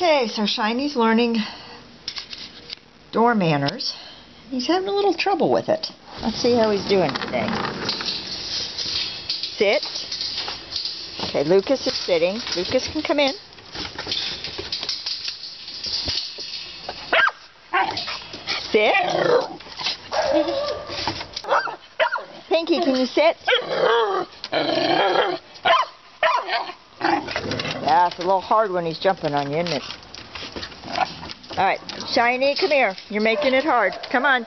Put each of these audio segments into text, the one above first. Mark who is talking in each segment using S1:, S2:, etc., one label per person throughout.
S1: Okay, so Shiny's learning door manners. He's having a little trouble with it. Let's see how he's doing today. Sit. Okay, Lucas is sitting. Lucas can come in. Sit. Pinky, can you sit? Yeah, it's a little hard when he's jumping on you, isn't it? Alright, Shiny, come here. You're making it hard. Come on.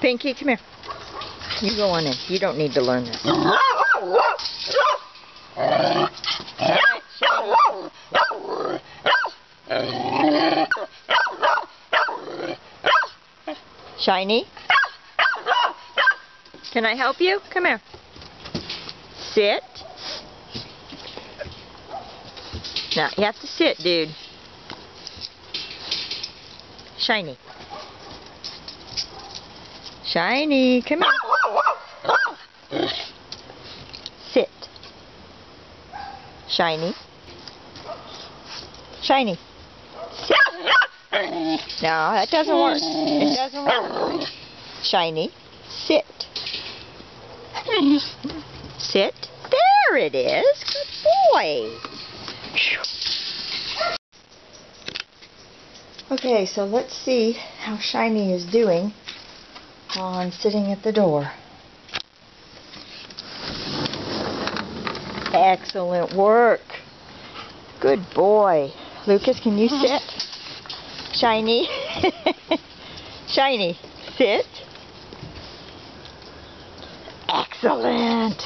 S1: Pinky, come here. You go on in. You don't need to learn this. Shiny? Can I help you? Come here. Sit. Now, you have to sit, dude. Shiny. Shiny, come here. Sit. Shiny. Shiny. Sit. No, that doesn't work. It doesn't work. Shiny. Sit. Sit. There it is. Good boy. Okay, so let's see how Shiny is doing while I'm sitting at the door. Excellent work. Good boy. Lucas, can you sit? Shiny. Shiny, sit. Excellent.